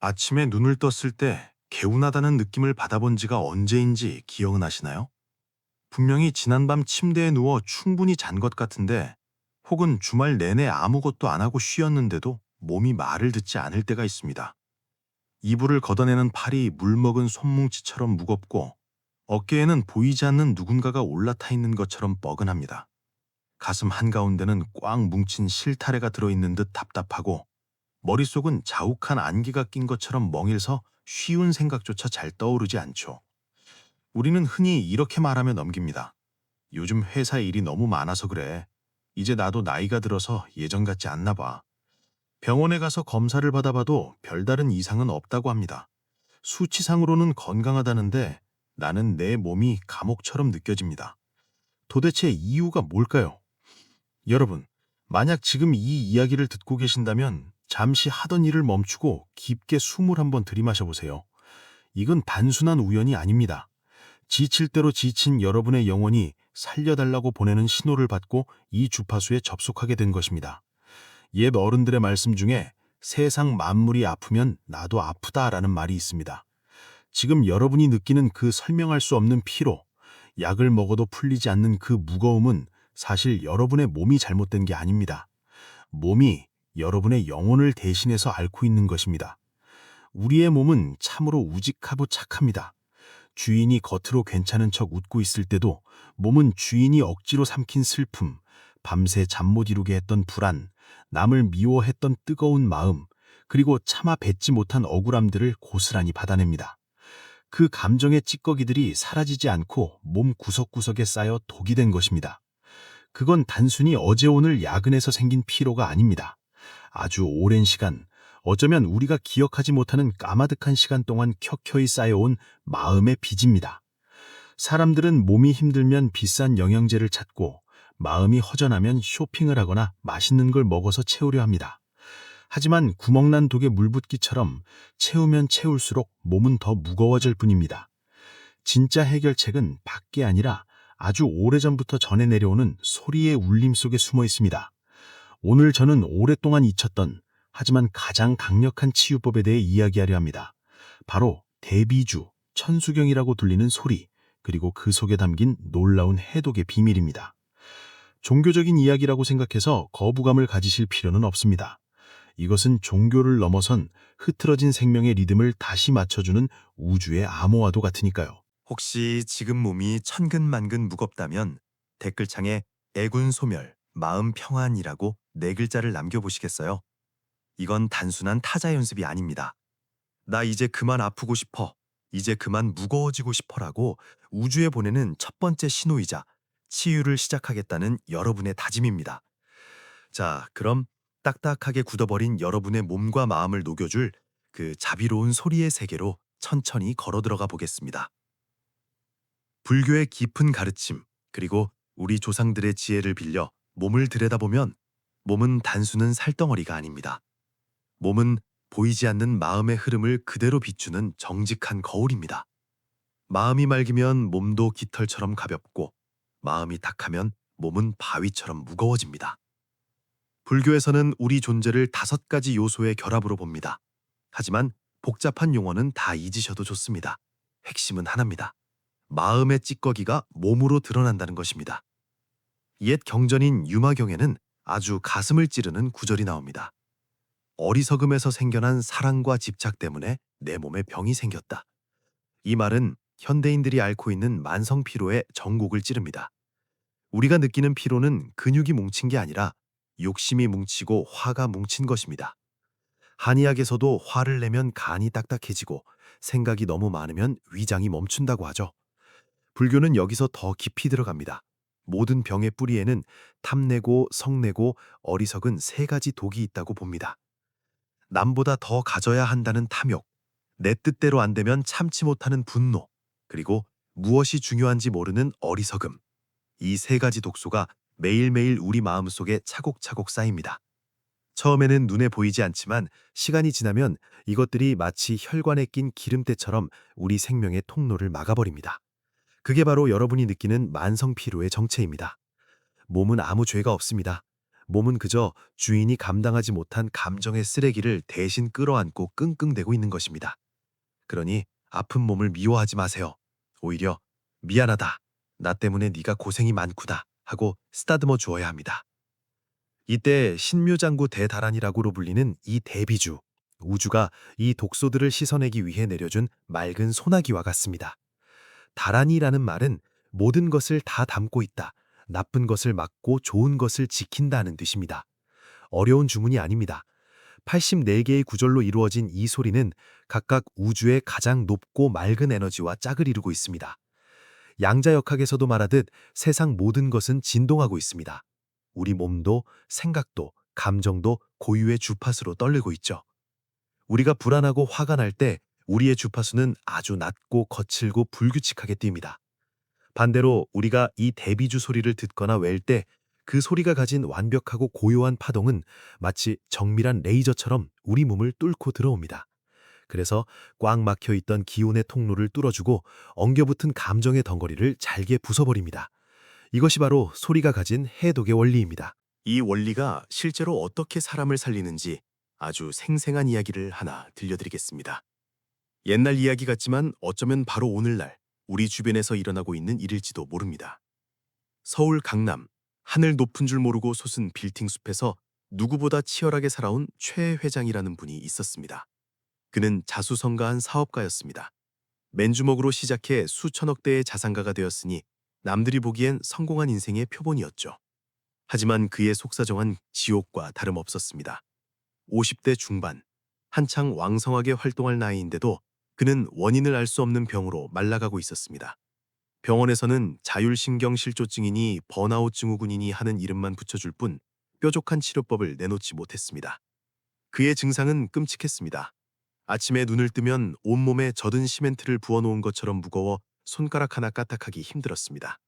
아침에 눈을 떴을 때 개운하다는 느낌을 받아본 지가 언제인지 기억은 나시나요? 분명히 지난밤 침대에 누워 충분히 잔 것 같은데, 혹은 주말 내내 아무것도 안 하고 쉬었는데도 몸이 말을 듣지 않을 때가 있습니다. 이불을 걷어내는 팔이 물먹은 손뭉치처럼 무겁고, 어깨에는 보이지 않는 누군가가 올라타 있는 것처럼 뻐근합니다. 가슴 한가운데는 꽉 뭉친 실타래가 들어있는 듯 답답하고, 머릿속은 자욱한 안개가 낀 것처럼 멍해서 쉬운 생각조차 잘 떠오르지 않죠. 우리는 흔히 이렇게 말하며 넘깁니다. 요즘 회사 일이 너무 많아서 그래. 이제 나도 나이가 들어서 예전 같지 않나 봐. 병원에 가서 검사를 받아봐도 별다른 이상은 없다고 합니다. 수치상으로는 건강하다는데 나는 내 몸이 감옥처럼 느껴집니다. 도대체 이유가 뭘까요? 여러분, 만약 지금 이 이야기를 듣고 계신다면 잠시 하던 일을 멈추고 깊게 숨을 한번 들이마셔 보세요. 이건 단순한 우연이 아닙니다. 지칠 대로 지친 여러분의 영혼이 살려달라고 보내는 신호를 받고 이 주파수에 접속하게 된 것입니다. 옛 어른들의 말씀 중에 세상 만물이 아프면 나도 아프다라는 말이 있습니다. 지금 여러분이 느끼는 그 설명할 수 없는 피로, 약을 먹어도 풀리지 않는 그 무거움은 사실 여러분의 몸이 잘못된 게 아닙니다. 몸이 여러분의 영혼을 대신해서 앓고 있는 것입니다. 우리의 몸은 참으로 우직하고 착합니다. 주인이 겉으로 괜찮은 척 웃고 있을 때도 몸은 주인이 억지로 삼킨 슬픔, 밤새 잠 못 이루게 했던 불안, 남을 미워했던 뜨거운 마음, 그리고 참아 뱉지 못한 억울함들을 고스란히 받아냅니다. 그 감정의 찌꺼기들이 사라지지 않고 몸 구석구석에 쌓여 독이 된 것입니다. 그건 단순히 어제 오늘 야근해서 생긴 피로가 아닙니다. 아주 오랜 시간, 어쩌면 우리가 기억하지 못하는 까마득한 시간 동안 켜켜이 쌓여온 마음의 빚입니다. 사람들은 몸이 힘들면 비싼 영양제를 찾고, 마음이 허전하면 쇼핑을 하거나 맛있는 걸 먹어서 채우려 합니다. 하지만 구멍난 독에 물 붓기처럼 채우면 채울수록 몸은 더 무거워질 뿐입니다. 진짜 해결책은 밖에 아니라 아주 오래전부터 전해 내려오는 소리의 울림 속에 숨어 있습니다. 오늘 저는 오랫동안 잊혔던, 하지만 가장 강력한 치유법에 대해 이야기하려 합니다. 바로 대비주, 천수경이라고 불리는 소리, 그리고 그 속에 담긴 놀라운 해독의 비밀입니다. 종교적인 이야기라고 생각해서 거부감을 가지실 필요는 없습니다. 이것은 종교를 넘어선 흐트러진 생명의 리듬을 다시 맞춰주는 우주의 암호와도 같으니까요. 혹시 지금 몸이 천근만근 무겁다면 댓글창에 애군소멸, 마음 평안이라고 네 글자를 남겨보시겠어요? 이건 단순한 타자 연습이 아닙니다. 나 이제 그만 아프고 싶어, 이제 그만 무거워지고 싶어라고 우주에 보내는 첫 번째 신호이자 치유를 시작하겠다는 여러분의 다짐입니다. 자, 그럼 딱딱하게 굳어버린 여러분의 몸과 마음을 녹여줄 그 자비로운 소리의 세계로 천천히 걸어 들어가 보겠습니다. 불교의 깊은 가르침, 그리고 우리 조상들의 지혜를 빌려 몸을 들여다보면 몸은 단순한 살덩어리가 아닙니다. 몸은 보이지 않는 마음의 흐름을 그대로 비추는 정직한 거울입니다. 마음이 맑으면 몸도 깃털처럼 가볍고, 마음이 탁하면 몸은 바위처럼 무거워집니다. 불교에서는 우리 존재를 5가지 요소의 결합으로 봅니다. 하지만 복잡한 용어는 다 잊으셔도 좋습니다. 핵심은 하나입니다. 마음의 찌꺼기가 몸으로 드러난다는 것입니다. 옛 경전인 유마경에는 아주 가슴을 찌르는 구절이 나옵니다. 어리석음에서 생겨난 사랑과 집착 때문에 내 몸에 병이 생겼다. 이 말은 현대인들이 앓고 있는 만성 피로의 전곡을 찌릅니다. 우리가 느끼는 피로는 근육이 뭉친 게 아니라 욕심이 뭉치고 화가 뭉친 것입니다. 한의학에서도 화를 내면 간이 딱딱해지고 생각이 너무 많으면 위장이 멈춘다고 하죠. 불교는 여기서 더 깊이 들어갑니다. 모든 병의 뿌리에는 탐내고 성내고 어리석은 3가지 독이 있다고 봅니다. 남보다 더 가져야 한다는 탐욕, 내 뜻대로 안 되면 참지 못하는 분노, 그리고 무엇이 중요한지 모르는 어리석음. 이 3가지 독소가 매일매일 우리 마음속에 차곡차곡 쌓입니다. 처음에는 눈에 보이지 않지만 시간이 지나면 이것들이 마치 혈관에 낀 기름때처럼 우리 생명의 통로를 막아버립니다. 그게 바로 여러분이 느끼는 만성 피로의 정체입니다. 몸은 아무 죄가 없습니다. 몸은 그저 주인이 감당하지 못한 감정의 쓰레기를 대신 끌어안고 끙끙대고 있는 것입니다. 그러니 아픈 몸을 미워하지 마세요. 오히려 미안하다. 나 때문에 네가 고생이 많구나 하고 쓰다듬어 주어야 합니다. 이때 신묘장구 대다란이라고로 불리는 이 대비주, 우주가 이 독소들을 씻어내기 위해 내려준 맑은 소나기와 같습니다. 다란이라는 말은 모든 것을 다 담고 있다, 나쁜 것을 막고 좋은 것을 지킨다는 뜻입니다. 어려운 주문이 아닙니다. 84개의 구절로 이루어진 이 소리는 각각 우주의 가장 높고 맑은 에너지와 짝을 이루고 있습니다. 양자역학에서도 말하듯 세상 모든 것은 진동하고 있습니다. 우리 몸도 생각도 감정도 고유의 주파수로 떨리고 있죠. 우리가 불안하고 화가 날 때 우리의 주파수는 아주 낮고 거칠고 불규칙하게 뜁니다. 반대로 우리가 이 대비주 소리를 듣거나 외울 때 그 소리가 가진 완벽하고 고요한 파동은 마치 정밀한 레이저처럼 우리 몸을 뚫고 들어옵니다. 그래서 꽉 막혀 있던 기운의 통로를 뚫어주고 엉겨붙은 감정의 덩어리를 잘게 부숴버립니다. 이것이 바로 소리가 가진 해독의 원리입니다. 이 원리가 실제로 어떻게 사람을 살리는지 아주 생생한 이야기를 하나 들려드리겠습니다. 옛날 이야기 같지만 어쩌면 바로 오늘날 우리 주변에서 일어나고 있는 일일지도 모릅니다. 서울 강남, 하늘 높은 줄 모르고 솟은 빌딩 숲에서 누구보다 치열하게 살아온 최 회장이라는 분이 있었습니다. 그는 자수성가한 사업가였습니다. 맨주먹으로 시작해 수천억 대의 자산가가 되었으니 남들이 보기엔 성공한 인생의 표본이었죠. 하지만 그의 속사정은 지옥과 다름없었습니다. 50대 중반, 한창 왕성하게 활동할 나이인데도 그는 원인을 알 수 없는 병으로 말라가고 있었습니다. 병원에서는 자율신경실조증이니 번아웃 증후군이니 하는 이름만 붙여줄 뿐 뾰족한 치료법을 내놓지 못했습니다. 그의 증상은 끔찍했습니다. 아침에 눈을 뜨면 온몸에 젖은 시멘트를 부어놓은 것처럼 무거워 손가락 하나 까딱하기 힘들었습니다.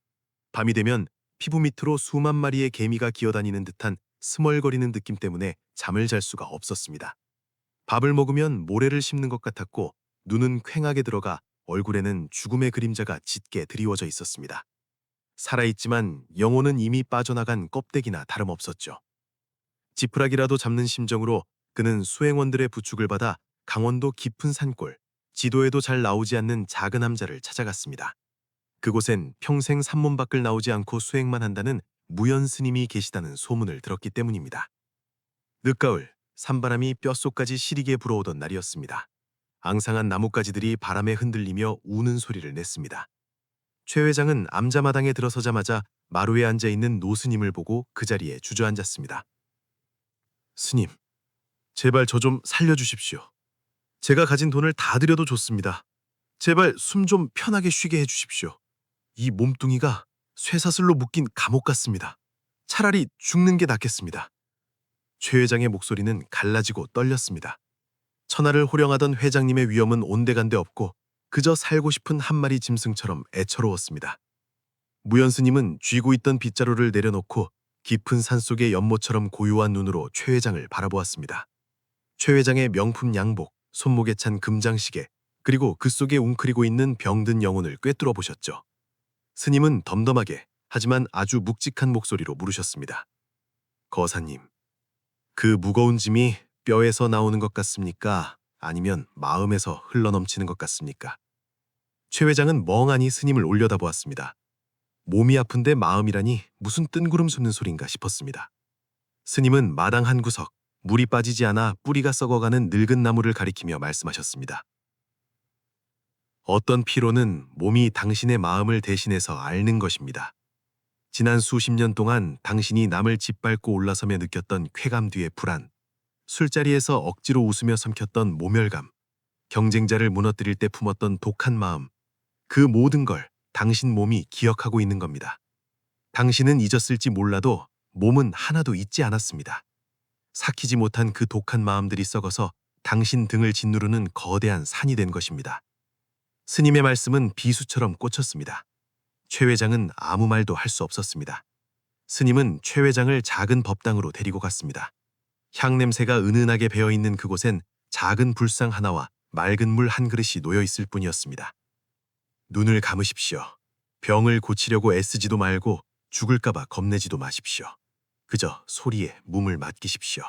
밤이 되면 피부 밑으로 수만 마리의 개미가 기어다니는 듯한 스멀거리는 느낌 때문에 잠을 잘 수가 없었습니다. 밥을 먹으면 모래를 씹는 것 같았고 눈은 퀭하게 들어가 얼굴에는 죽음의 그림자가 짙게 드리워져 있었습니다. 살아있지만 영혼은 이미 빠져나간 껍데기나 다름없었죠. 지푸라기라도 잡는 심정으로 그는 수행원들의 부축을 받아 강원도 깊은 산골, 지도에도 잘 나오지 않는 작은 함자를 찾아갔습니다. 그곳엔 평생 산문 밖을 나오지 않고 수행만 한다는 무연 스님이 계시다는 소문을 들었기 때문입니다. 늦가을, 산바람이 뼛속까지 시리게 불어오던 날이었습니다. 앙상한 나뭇가지들이 바람에 흔들리며 우는 소리를 냈습니다. 최 회장은 암자마당에 들어서자마자 마루에 앉아있는 노스님을 보고 그 자리에 주저앉았습니다. 스님, 제발 저 좀 살려주십시오. 제가 가진 돈을 다 드려도 좋습니다. 제발 숨 좀 편하게 쉬게 해주십시오. 이 몸뚱이가 쇠사슬로 묶인 감옥 같습니다. 차라리 죽는 게 낫겠습니다. 최 회장의 목소리는 갈라지고 떨렸습니다. 천하를 호령하던 회장님의 위엄은 온데간데 없고 그저 살고 싶은 한 마리 짐승처럼 애처로웠습니다. 무연 스님은 쥐고 있던 빗자루를 내려놓고 깊은 산속의 연못처럼 고요한 눈으로 최 회장을 바라보았습니다. 최 회장의 명품 양복, 손목에 찬 금장시계, 그리고 그 속에 웅크리고 있는 병든 영혼을 꿰뚫어 보셨죠. 스님은 덤덤하게 하지만 아주 묵직한 목소리로 물으셨습니다. 거사님, 그 무거운 짐이 뼈에서 나오는 것 같습니까? 아니면 마음에서 흘러넘치는 것 같습니까? 최 회장은 멍하니 스님을 올려다보았습니다. 몸이 아픈데 마음이라니 무슨 뜬구름 솟는 소린가 싶었습니다. 스님은 마당 한 구석, 물이 빠지지 않아 뿌리가 썩어가는 늙은 나무를 가리키며 말씀하셨습니다. 어떤 피로는 몸이 당신의 마음을 대신해서 앓는 것입니다. 지난 수십 년 동안 당신이 남을 짓밟고 올라서며 느꼈던 쾌감 뒤의 불안, 술자리에서 억지로 웃으며 삼켰던 모멸감, 경쟁자를 무너뜨릴 때 품었던 독한 마음, 그 모든 걸 당신 몸이 기억하고 있는 겁니다. 당신은 잊었을지 몰라도 몸은 하나도 잊지 않았습니다. 삭히지 못한 그 독한 마음들이 썩어서 당신 등을 짓누르는 거대한 산이 된 것입니다. 스님의 말씀은 비수처럼 꽂혔습니다. 최 회장은 아무 말도 할 수 없었습니다. 스님은 최 회장을 작은 법당으로 데리고 갔습니다. 향 냄새가 은은하게 배어있는 그곳엔 작은 불상 하나와 맑은 물 한 그릇이 놓여 있을 뿐이었습니다. 눈을 감으십시오. 병을 고치려고 애쓰지도 말고 죽을까봐 겁내지도 마십시오. 그저 소리에 몸을 맡기십시오.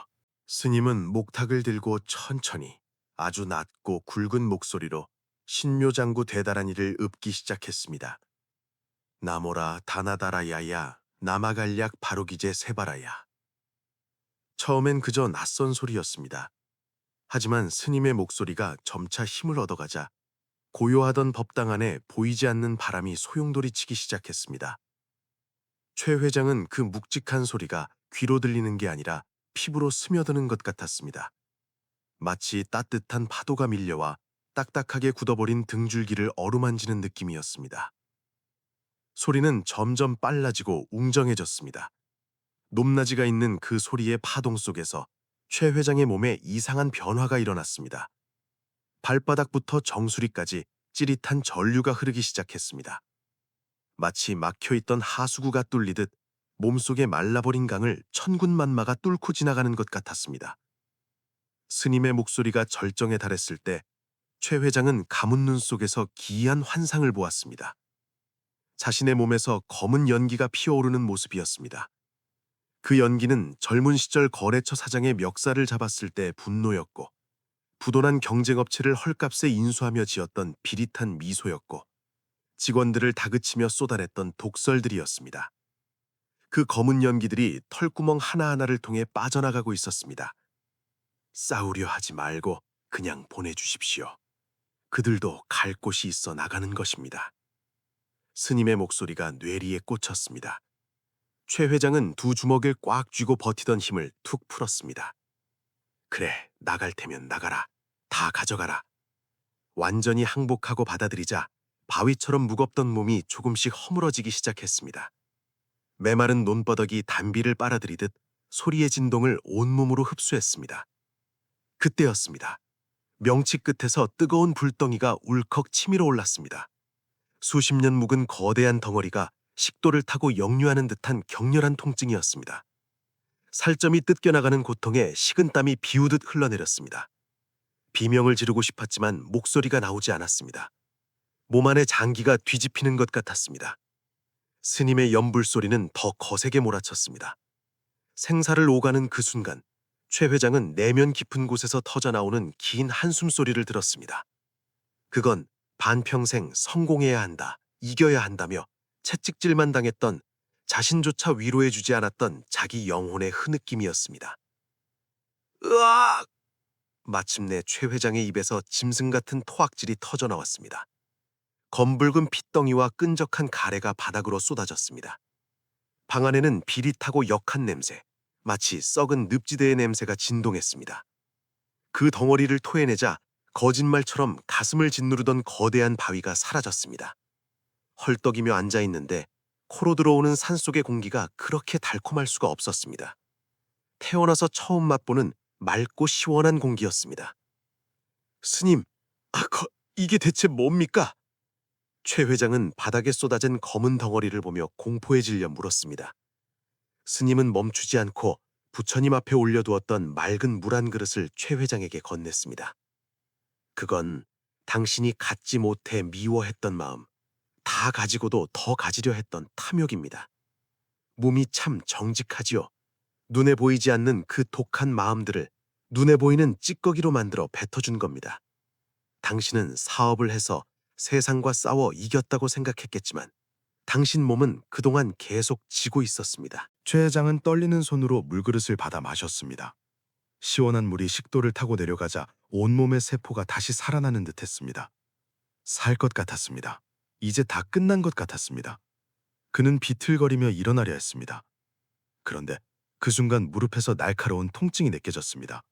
스님은 목탁을 들고 천천히 아주 낮고 굵은 목소리로 신묘장구 대다라니를 읊기 시작했습니다. 나모라 다나다라야야 나마갈약 바로기제 세바라야. 처음엔 그저 낯선 소리였습니다. 하지만 스님의 목소리가 점차 힘을 얻어가자 고요하던 법당 안에 보이지 않는 바람이 소용돌이 치기 시작했습니다. 최 회장은 그 묵직한 소리가 귀로 들리는 게 아니라 피부로 스며드는 것 같았습니다. 마치 따뜻한 파도가 밀려와 딱딱하게 굳어버린 등줄기를 어루만지는 느낌이었습니다. 소리는 점점 빨라지고 웅정해졌습니다. 높낮이가 있는 그 소리의 파동 속에서 최 회장의 몸에 이상한 변화가 일어났습니다. 발바닥부터 정수리까지 찌릿한 전류가 흐르기 시작했습니다. 마치 막혀있던 하수구가 뚫리듯 몸속에 말라버린 강을 천군만마가 뚫고 지나가는 것 같았습니다. 스님의 목소리가 절정에 달했을 때 최 회장은 감은 눈 속에서 기이한 환상을 보았습니다. 자신의 몸에서 검은 연기가 피어오르는 모습이었습니다. 그 연기는 젊은 시절 거래처 사장의 멱살을 잡았을 때 분노였고, 부도난 경쟁업체를 헐값에 인수하며 지었던 비릿한 미소였고, 직원들을 다그치며 쏟아냈던 독설들이었습니다. 그 검은 연기들이 털구멍 하나하나를 통해 빠져나가고 있었습니다. 싸우려 하지 말고 그냥 보내주십시오. 그들도 갈 곳이 있어 나가는 것입니다. 스님의 목소리가 뇌리에 꽂혔습니다. 최 회장은 두 주먹을 꽉 쥐고 버티던 힘을 툭 풀었습니다. 그래, 나갈 테면 나가라. 다 가져가라. 완전히 항복하고 받아들이자 바위처럼 무겁던 몸이 조금씩 허물어지기 시작했습니다. 메마른 논버덕이 단비를 빨아들이듯 소리의 진동을 온몸으로 흡수했습니다. 그때였습니다. 명치 끝에서 뜨거운 불덩이가 울컥 치밀어 올랐습니다. 수십 년 묵은 거대한 덩어리가 식도를 타고 역류하는 듯한 격렬한 통증이었습니다. 살점이 뜯겨나가는 고통에 식은땀이 비우듯 흘러내렸습니다. 비명을 지르고 싶었지만 목소리가 나오지 않았습니다. 몸 안에 장기가 뒤집히는 것 같았습니다. 스님의 연불소리는 더 거세게 몰아쳤습니다. 생사를 오가는 그 순간 최 회장은 내면 깊은 곳에서 터져나오는 긴 한숨소리를 들었습니다. 그건 반평생 성공해야 한다, 이겨야 한다며 채찍질만 당했던 자신조차 위로해주지 않았던 자기 영혼의 흐느낌이었습니다. 으악! 마침내 최 회장의 입에서 짐승 같은 토악질이 터져나왔습니다. 검붉은 핏덩이와 끈적한 가래가 바닥으로 쏟아졌습니다. 방 안에는 비릿하고 역한 냄새, 마치 썩은 늪지대의 냄새가 진동했습니다. 그 덩어리를 토해내자 거짓말처럼 가슴을 짓누르던 거대한 바위가 사라졌습니다. 헐떡이며 앉아있는데 코로 들어오는 산속의 공기가 그렇게 달콤할 수가 없었습니다. 태어나서 처음 맛보는 맑고 시원한 공기였습니다. 스님, 이게 대체 뭡니까? 최 회장은 바닥에 쏟아진 검은 덩어리를 보며 공포에 질려 물었습니다. 스님은 멈추지 않고 부처님 앞에 올려두었던 맑은 물 한 그릇을 최 회장에게 건넸습니다. 그건 당신이 갖지 못해 미워했던 마음, 다 가지고도 더 가지려 했던 탐욕입니다. 몸이 참 정직하지요. 눈에 보이지 않는 그 독한 마음들을 눈에 보이는 찌꺼기로 만들어 뱉어준 겁니다. 당신은 사업을 해서 세상과 싸워 이겼다고 생각했겠지만 당신 몸은 그동안 계속 지고 있었습니다. 최 회장은 떨리는 손으로 물그릇을 받아 마셨습니다. 시원한 물이 식도를 타고 내려가자 온몸의 세포가 다시 살아나는 듯했습니다. 살 것 같았습니다. 이제 다 끝난 것 같았습니다. 그는 비틀거리며 일어나려 했습니다. 그런데 그 순간 무릎에서 날카로운 통증이 느껴졌습니다.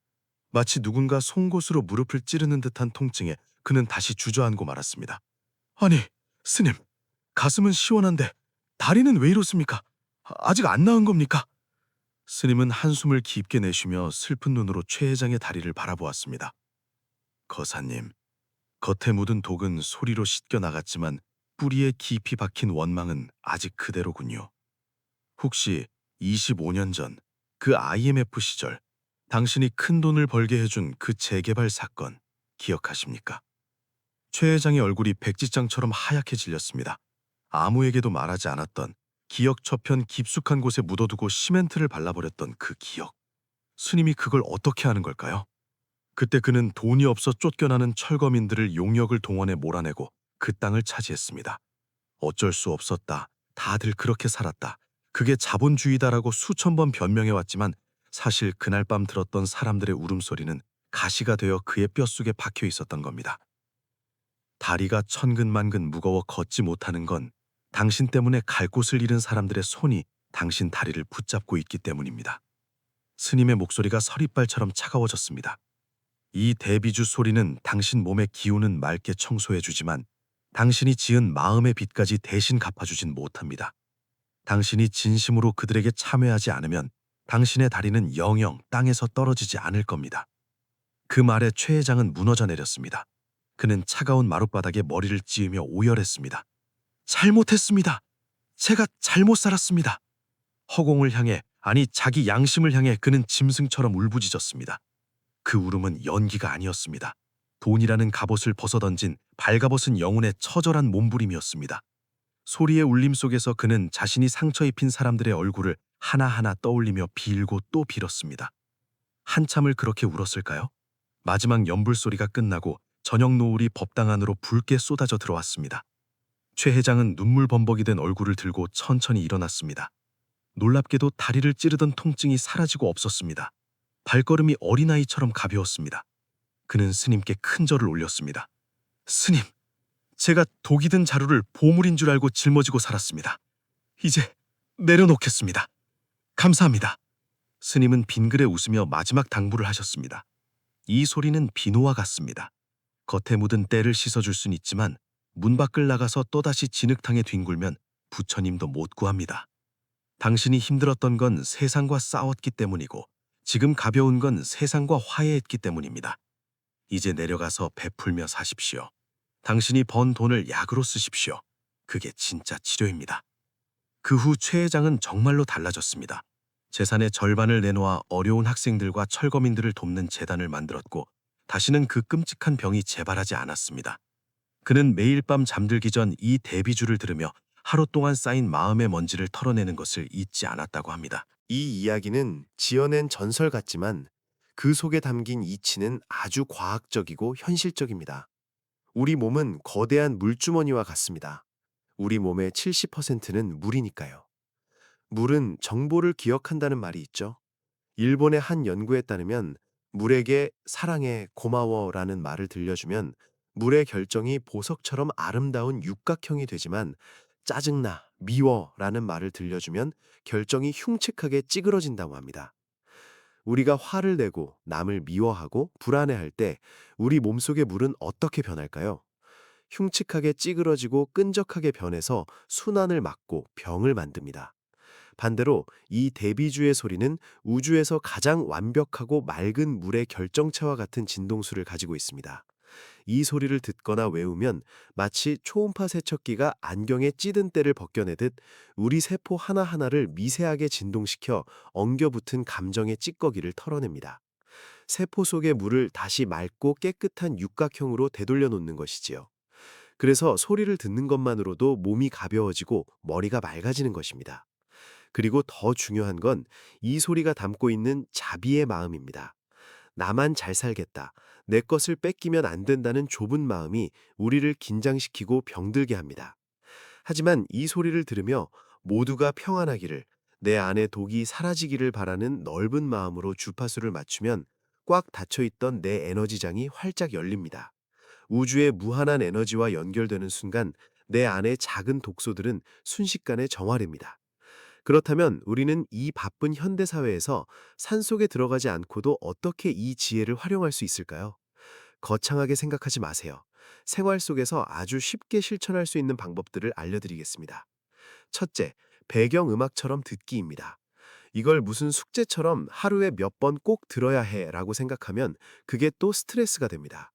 마치 누군가 송곳으로 무릎을 찌르는 듯한 통증에 그는 다시 주저앉고 말았습니다. 아니, 스님, 가슴은 시원한데 다리는 왜 이렇습니까? 아직 안 나은 겁니까? 스님은 한숨을 깊게 내쉬며 슬픈 눈으로 최 회장의 다리를 바라보았습니다. 거사님, 겉에 묻은 독은 소리로 씻겨 나갔지만 뿌리에 깊이 박힌 원망은 아직 그대로군요. 혹시 25년 전 그 IMF 시절 당신이 큰 돈을 벌게 해준 그 재개발 사건 기억하십니까? 최 회장의 얼굴이 백지장처럼 하얗게 질렸습니다. 아무에게도 말하지 않았던 기억 저편 깊숙한 곳에 묻어두고 시멘트를 발라버렸던 그 기억. 스님이 그걸 어떻게 하는 걸까요? 그때 그는 돈이 없어 쫓겨나는 철거민들을 용역을 동원해 몰아내고 그 땅을 차지했습니다. 어쩔 수 없었다. 다들 그렇게 살았다. 그게 자본주의다라고 수천 번 변명해왔지만 사실 그날 밤 들었던 사람들의 울음소리는 가시가 되어 그의 뼛속에 박혀 있었던 겁니다. 다리가 천근만근 무거워 걷지 못하는 건 당신 때문에 갈 곳을 잃은 사람들의 손이 당신 다리를 붙잡고 있기 때문입니다. 스님의 목소리가 서리발처럼 차가워졌습니다. 이 대비주 소리는 당신 몸의 기운은 맑게 청소해주지만 당신이 지은 마음의 빚까지 대신 갚아주진 못합니다. 당신이 진심으로 그들에게 참여하지 않으면 당신의 다리는 영영 땅에서 떨어지지 않을 겁니다. 그 말에 최 회장은 무너져 내렸습니다. 그는 차가운 마룻바닥에 머리를 찌으며 오열했습니다. 잘못했습니다. 제가 잘못 살았습니다. 허공을 향해, 아니 자기 양심을 향해 그는 짐승처럼 울부짖었습니다. 그 울음은 연기가 아니었습니다. 돈이라는 갑옷을 벗어던진 발갑옷은 영혼의 처절한 몸부림이었습니다. 소리의 울림 속에서 그는 자신이 상처 입힌 사람들의 얼굴을 하나하나 떠올리며 빌고 또 빌었습니다. 한참을 그렇게 울었을까요? 마지막 연불 소리가 끝나고 저녁 노을이 법당 안으로 붉게 쏟아져 들어왔습니다. 최 회장은 눈물 범벅이 된 얼굴을 들고 천천히 일어났습니다. 놀랍게도 다리를 찌르던 통증이 사라지고 없었습니다. 발걸음이 어린아이처럼 가벼웠습니다. 그는 스님께 큰 절을 올렸습니다. 스님, 제가 독이 든 자루를 보물인 줄 알고 짊어지고 살았습니다. 이제 내려놓겠습니다. 감사합니다. 스님은 빙그레 웃으며 마지막 당부를 하셨습니다. 이 소리는 비노와 같습니다. 겉에 묻은 때를 씻어줄 순 있지만 문 밖을 나가서 또다시 진흙탕에 뒹굴면 부처님도 못 구합니다. 당신이 힘들었던 건 세상과 싸웠기 때문이고 지금 가벼운 건 세상과 화해했기 때문입니다. 이제 내려가서 베풀며 사십시오. 당신이 번 돈을 약으로 쓰십시오. 그게 진짜 치료입니다. 그 후 최 회장은 정말로 달라졌습니다. 재산의 절반을 내놓아 어려운 학생들과 철거민들을 돕는 재단을 만들었고 다시는 그 끔찍한 병이 재발하지 않았습니다. 그는 매일 밤 잠들기 전 이 대비주를 들으며 하루 동안 쌓인 마음의 먼지를 털어내는 것을 잊지 않았다고 합니다. 이 이야기는 지어낸 전설 같지만 그 속에 담긴 이치는 아주 과학적이고 현실적입니다. 우리 몸은 거대한 물주머니와 같습니다. 우리 몸의 70%는 물이니까요. 물은 정보를 기억한다는 말이 있죠. 일본의 한 연구에 따르면 물에게 사랑해, 고마워라는 말을 들려주면 물의 결정이 보석처럼 아름다운 육각형이 되지만 짜증나, 미워라는 말을 들려주면 결정이 흉측하게 찌그러진다고 합니다. 우리가 화를 내고 남을 미워하고 불안해할 때 우리 몸속의 물은 어떻게 변할까요? 흉측하게 찌그러지고 끈적하게 변해서 순환을 막고 병을 만듭니다. 반대로 이 대비주의 소리는 우주에서 가장 완벽하고 맑은 물의 결정체와 같은 진동수를 가지고 있습니다. 이 소리를 듣거나 외우면 마치 초음파 세척기가 안경에 찌든 때를 벗겨내듯 우리 세포 하나하나를 미세하게 진동시켜 엉겨붙은 감정의 찌꺼기를 털어냅니다. 세포 속의 물을 다시 맑고 깨끗한 육각형으로 되돌려 놓는 것이지요. 그래서 소리를 듣는 것만으로도 몸이 가벼워지고 머리가 맑아지는 것입니다. 그리고 더 중요한 건 이 소리가 담고 있는 자비의 마음입니다. 나만 잘 살겠다, 내 것을 뺏기면 안 된다는 좁은 마음이 우리를 긴장시키고 병들게 합니다. 하지만 이 소리를 들으며 모두가 평안하기를, 내 안에 독이 사라지기를 바라는 넓은 마음으로 주파수를 맞추면 꽉 닫혀있던 내 에너지장이 활짝 열립니다. 우주의 무한한 에너지와 연결되는 순간 내 안의 작은 독소들은 순식간에 정화됩니다. 그렇다면 우리는 이 바쁜 현대사회에서 산속에 들어가지 않고도 어떻게 이 지혜를 활용할 수 있을까요? 거창하게 생각하지 마세요. 생활 속에서 아주 쉽게 실천할 수 있는 방법들을 알려드리겠습니다. 첫째, 배경음악처럼 듣기입니다. 이걸 무슨 숙제처럼 하루에 몇 번 꼭 들어야 해라고 생각하면 그게 또 스트레스가 됩니다.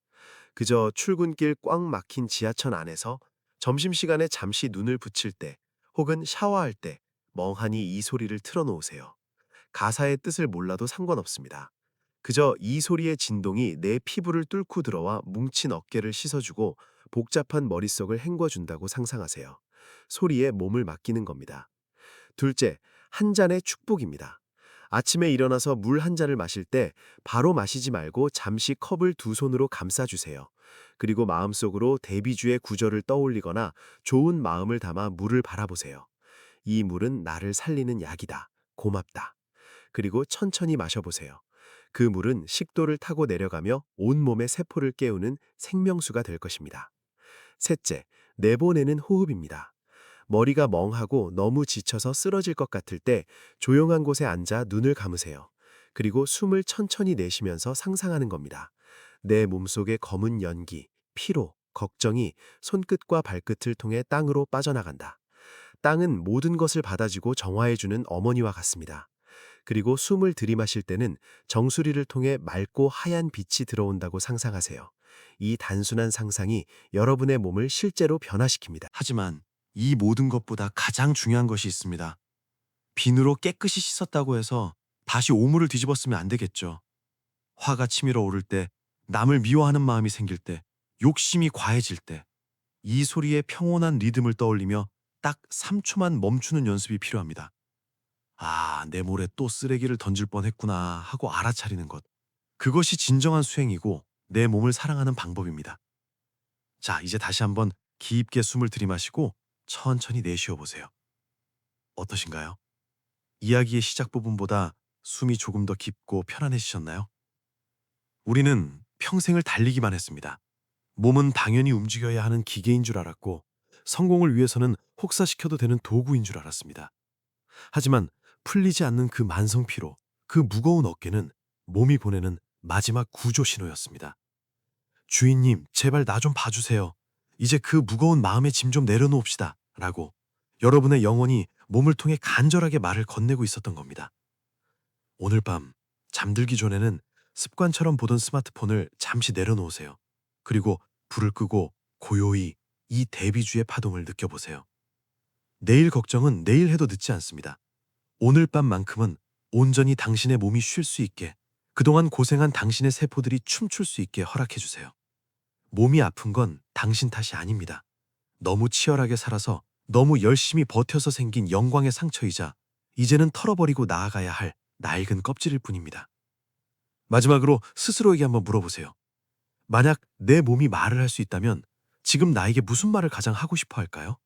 그저 출근길 꽉 막힌 지하철 안에서 점심시간에 잠시 눈을 붙일 때 혹은 샤워할 때 멍하니 이 소리를 틀어놓으세요. 가사의 뜻을 몰라도 상관없습니다. 그저 이 소리의 진동이 내 피부를 뚫고 들어와 뭉친 어깨를 씻어주고 복잡한 머릿속을 헹궈준다고 상상하세요. 소리에 몸을 맡기는 겁니다. 둘째, 한 잔의 축복입니다. 아침에 일어나서 물 한 잔을 마실 때 바로 마시지 말고 잠시 컵을 두 손으로 감싸주세요. 그리고 마음속으로 대비주의 구절을 떠올리거나 좋은 마음을 담아 물을 바라보세요. 이 물은 나를 살리는 약이다. 고맙다. 그리고 천천히 마셔보세요. 그 물은 식도를 타고 내려가며 온몸의 세포를 깨우는 생명수가 될 것입니다. 셋째, 내보내는 호흡입니다. 머리가 멍하고 너무 지쳐서 쓰러질 것 같을 때 조용한 곳에 앉아 눈을 감으세요. 그리고 숨을 천천히 내쉬면서 상상하는 겁니다. 내 몸속의 검은 연기, 피로, 걱정이 손끝과 발끝을 통해 땅으로 빠져나간다. 땅은 모든 것을 받아주고 정화해주는 어머니와 같습니다. 그리고 숨을 들이마실 때는 정수리를 통해 맑고 하얀 빛이 들어온다고 상상하세요. 이 단순한 상상이 여러분의 몸을 실제로 변화시킵니다. 하지만 이 모든 것보다 가장 중요한 것이 있습니다. 비누로 깨끗이 씻었다고 해서 다시 오물을 뒤집었으면 안 되겠죠. 화가 치밀어 오를 때, 남을 미워하는 마음이 생길 때, 욕심이 과해질 때, 이 소리의 평온한 리듬을 떠올리며 딱 3초만 멈추는 연습이 필요합니다. 아, 내 몰에 또 쓰레기를 던질 뻔했구나 하고 알아차리는 것. 그것이 진정한 수행이고 내 몸을 사랑하는 방법입니다. 자, 이제 다시 한번 깊게 숨을 들이마시고 천천히 내쉬어 보세요. 어떠신가요? 이야기의 시작 부분보다 숨이 조금 더 깊고 편안해지셨나요? 우리는 평생을 달리기만 했습니다. 몸은 당연히 움직여야 하는 기계인 줄 알았고 성공을 위해서는 혹사시켜도 되는 도구인 줄 알았습니다. 하지만 풀리지 않는 그 만성 피로, 그 무거운 어깨는 몸이 보내는 마지막 구조 신호였습니다. 주인님, 제발 나 좀 봐주세요. 이제 그 무거운 마음의 짐 좀 내려놓읍시다. 라고 여러분의 영혼이 몸을 통해 간절하게 말을 건네고 있었던 겁니다. 오늘 밤 잠들기 전에는 습관처럼 보던 스마트폰을 잠시 내려놓으세요. 그리고 불을 끄고 고요히 이 대비주의 파동을 느껴보세요. 내일 걱정은 내일 해도 늦지 않습니다. 오늘 밤만큼은 온전히 당신의 몸이 쉴 수 있게, 그동안 고생한 당신의 세포들이 춤출 수 있게 허락해 주세요. 몸이 아픈 건 당신 탓이 아닙니다. 너무 치열하게 살아서 너무 열심히 버텨서 생긴 영광의 상처이자 이제는 털어버리고 나아가야 할 낡은 껍질일 뿐입니다. 마지막으로 스스로에게 한번 물어보세요. 만약 내 몸이 말을 할 수 있다면 지금 나에게 무슨 말을 가장 하고 싶어 할까요?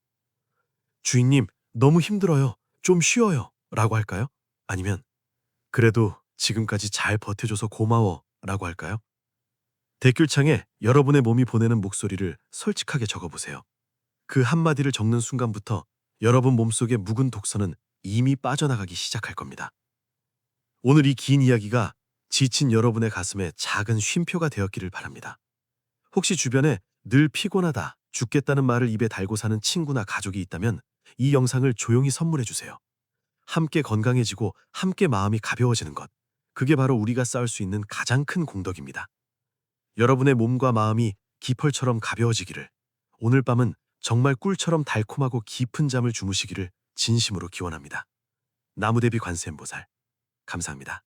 주인님, 너무 힘들어요. 좀 쉬어요. 라고 할까요? 아니면 그래도 지금까지 잘 버텨줘서 고마워. 라고 할까요? 댓글창에 여러분의 몸이 보내는 목소리를 솔직하게 적어보세요. 그 한마디를 적는 순간부터 여러분 몸속의 묵은 독서는 이미 빠져나가기 시작할 겁니다. 오늘 이 긴 이야기가 지친 여러분의 가슴에 작은 쉼표가 되었기를 바랍니다. 혹시 주변에 늘 피곤하다, 죽겠다는 말을 입에 달고 사는 친구나 가족이 있다면 이 영상을 조용히 선물해 주세요. 함께 건강해지고 함께 마음이 가벼워지는 것. 그게 바로 우리가 쌓을 수 있는 가장 큰 공덕입니다. 여러분의 몸과 마음이 기펄처럼 가벼워지기를, 오늘 밤은 정말 꿀처럼 달콤하고 깊은 잠을 주무시기를 진심으로 기원합니다. 나무대비 관세음보살, 감사합니다.